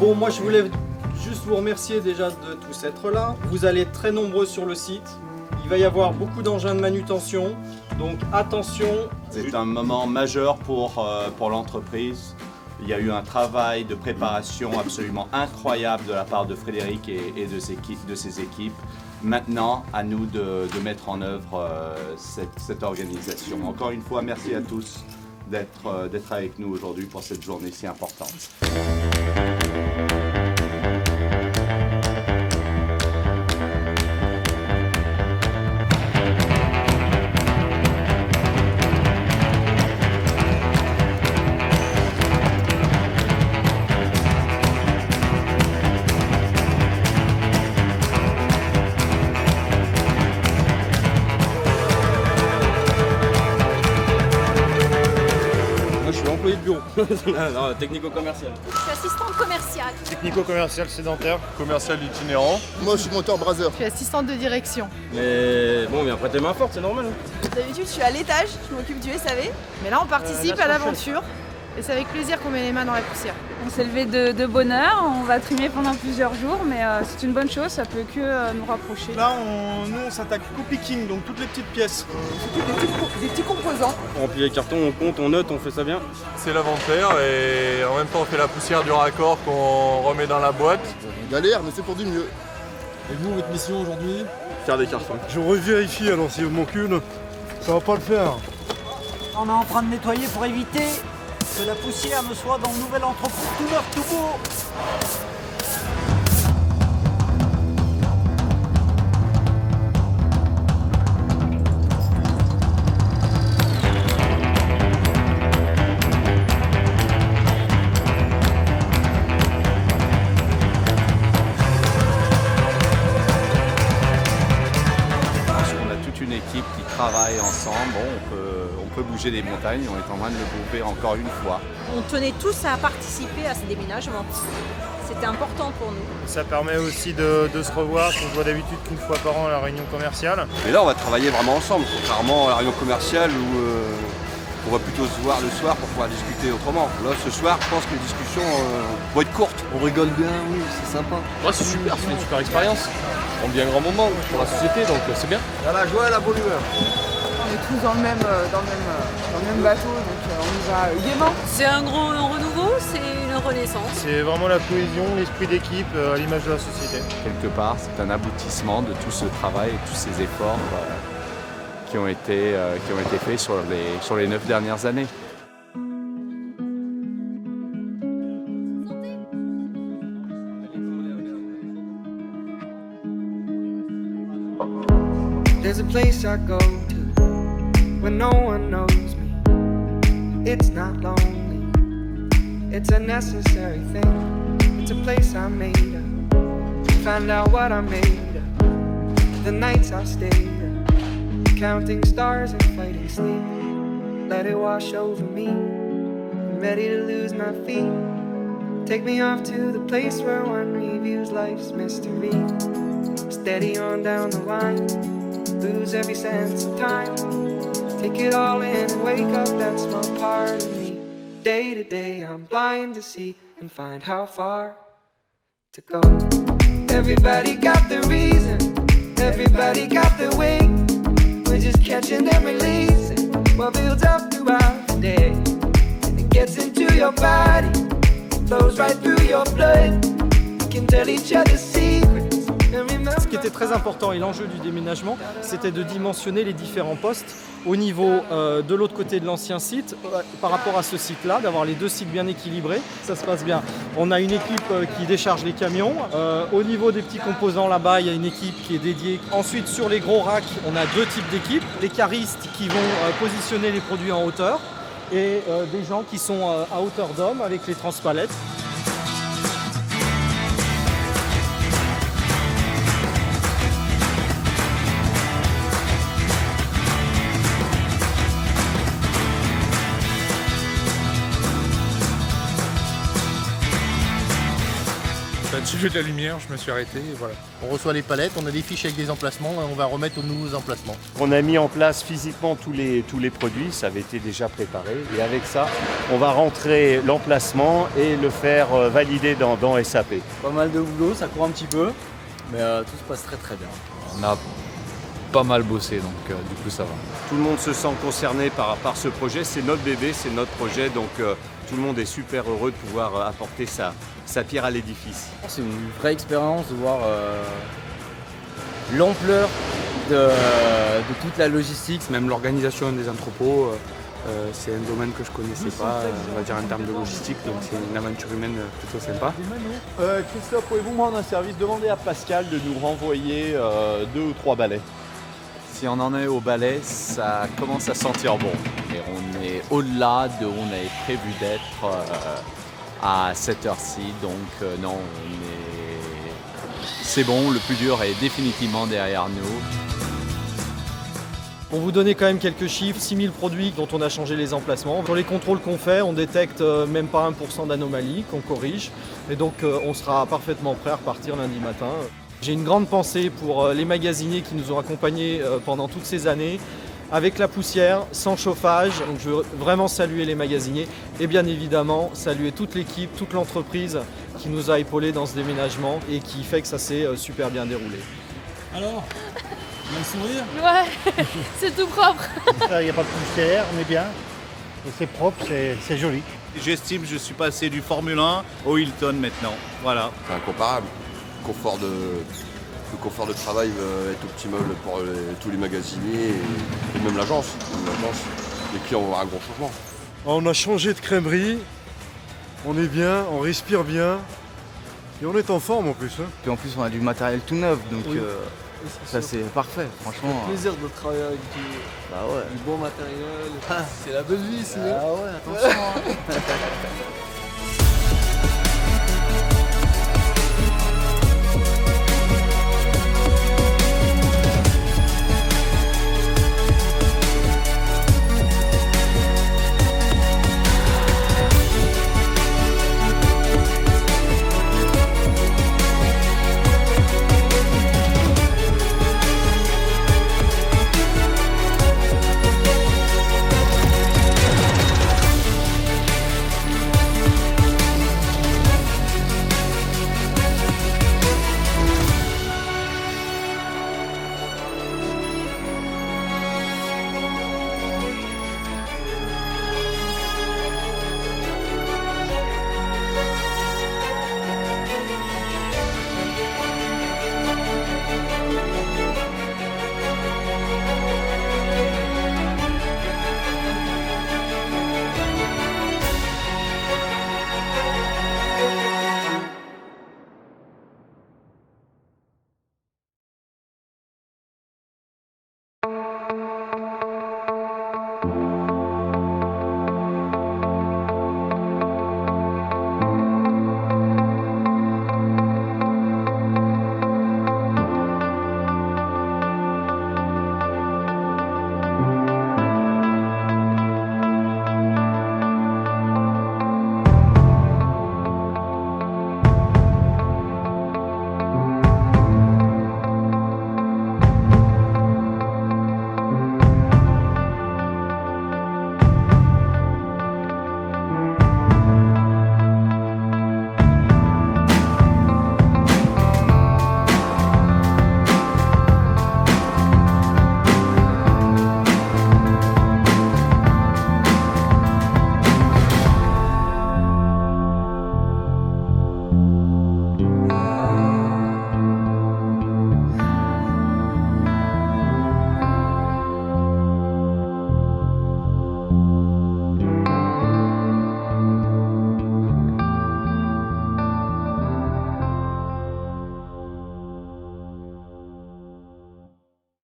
Bon, moi je voulais juste vous remercier déjà de tous être là. Vous allez être très nombreux sur le site. Il va y avoir beaucoup d'engins de manutention, donc attention. C'est un moment majeur pour l'entreprise. Il y a eu un travail de préparation absolument incroyable de la part de Frédéric et de ses équipes. Maintenant, à nous de mettre en œuvre cette organisation. Encore une fois, merci à tous d'être avec nous aujourd'hui pour cette journée si importante. Employé de bureau. Non, technico-commercial. Je suis assistante commerciale. Technico-commercial sédentaire. Commercial itinérant. Moi je suis moteur brasseur. Je suis assistante de direction. Mais bon, on vient prêter main forte, c'est normal. D'habitude, je suis à l'étage, je m'occupe du SAV. Mais là, on participe à l'aventure. Et c'est avec plaisir qu'on met les mains dans la poussière. On s'est levé de bonne heure, on va trimer pendant plusieurs jours, mais c'est une bonne chose, ça peut que nous rapprocher. Là, nous, on s'attaque au picking, donc toutes les petites pièces. Des petits composants. On remplit les cartons, on compte, on note, on fait ça bien. C'est l'inventaire et en même temps on fait la poussière du raccord qu'on remet dans la boîte. On galère, mais c'est pour du mieux. Et vous, votre mission aujourd'hui? Faire des cartons. Je revérifie, alors s'il me manque une, ça va pas le faire. On est en train de nettoyer pour éviter que la poussière ne soit dans le nouvel entrepôt tout neuf, tout beau. On a toute une équipe qui travaille ensemble. Bon, on peut bouger des montagnes, on est en train de le prouver encore une fois. On tenait tous à participer à ce déménagement. C'était important pour nous. Ça permet aussi de se revoir, on se voit d'habitude qu'une fois par an à la réunion commerciale. Et là, on va travailler vraiment ensemble, contrairement à la réunion commerciale où on va plutôt se voir le soir pour pouvoir discuter autrement. Là, ce soir, je pense que les discussions vont être courtes. On rigole bien, oui, c'est sympa. Ouais, c'est super, c'est une super expérience. On vit un grand moment pour la société, donc c'est bien. Il y a la joie et la bonne humeur. On est tous dans le même bateau, donc on y va gaiement. C'est un grand renouveau, c'est une renaissance. C'est vraiment la cohésion, l'esprit d'équipe à l'image de la société. Quelque part, c'est un aboutissement de tout ce travail et tous ces efforts qui ont été faits sur les 9 dernières années. There's a place I go to when no one knows me. It's not lonely, it's a necessary thing. It's a place I made up, find out what I made of. The nights I've stayed up, counting stars and fighting sleep. Let it wash over me, I'm ready to lose my feet. Take me off to the place where one reviews life's mystery. Steady on down the line, lose every sense of time. Take it all in and wake up that small part of me. Day to day I'm blind to see and find how far to go. Everybody got the reason, everybody got the way. We're just catching and releasing what builds up throughout the day. And it gets into your body, flows right through your blood. We can tell each other secrets. Ce qui était très important et l'enjeu du déménagement, c'était de dimensionner les différents postes au niveau de l'autre côté de l'ancien site par rapport à ce site-là, d'avoir les deux sites bien équilibrés. Ça se passe bien. On a une équipe qui décharge les camions. Au niveau des petits composants là-bas, il y a une équipe qui est dédiée. Ensuite, sur les gros racks, on a deux types d'équipes. Les caristes qui vont positionner les produits en hauteur et des gens qui sont à hauteur d'homme avec les transpalettes. au-dessus de la lumière, je me suis arrêté et voilà. On reçoit les palettes, on a des fiches avec des emplacements et on va remettre aux nouveaux emplacements. On a mis en place physiquement tous les produits, ça avait été déjà préparé. Et avec ça, on va rentrer l'emplacement et le faire valider dans SAP. Pas mal de boulot, ça court un petit peu, mais tout se passe très très bien. On a pas mal bossé, donc du coup ça va. Tout le monde se sent concerné par ce projet, c'est notre bébé, c'est notre projet, donc tout le monde est super heureux de pouvoir apporter sa pierre à l'édifice. C'est une vraie expérience de voir l'ampleur de toute la logistique, même l'organisation des entrepôts. C'est un domaine que je connaissais pas, on va dire en termes de logistique, donc c'est une aventure humaine plutôt sympa. Christophe, pouvez-vous me rendre un service? Demandez à Pascal de nous renvoyer 2 ou 3 balais. Si on en est au balai, ça commence à sentir bon. Et on est au-delà de où on avait prévu d'être à cette heure-ci. Donc non, c'est bon, le plus dur est définitivement derrière nous. Pour vous donner quand même quelques chiffres, 6000 produits dont on a changé les emplacements. Sur les contrôles qu'on fait, on détecte même pas 1% d'anomalies qu'on corrige. Et donc on sera parfaitement prêt à repartir lundi matin. J'ai une grande pensée pour les magasiniers qui nous ont accompagnés pendant toutes ces années, avec la poussière, sans chauffage. Donc je veux vraiment saluer les magasiniers et bien évidemment saluer toute l'équipe, toute l'entreprise qui nous a épaulés dans ce déménagement et qui fait que ça s'est super bien déroulé. Alors, on a le sourire? Ouais, c'est tout propre. Il n'y a pas de poussière, on est bien. Et c'est propre, c'est joli. J'estime que je suis passé du Formule 1 au Hilton maintenant. Voilà. C'est incomparable. Le confort de travail est optimal pour tous les magasiniers et même l'agence. Les clients vont avoir un gros changement. On a changé de crèmerie, on est bien, on respire bien et on est en forme en plus. Puis en plus on a du matériel tout neuf, donc oui. ça c'est parfait, franchement. Ça fait plaisir de travailler avec du bon matériel. C'est la belle vie, sinon. Ah ouais, attention.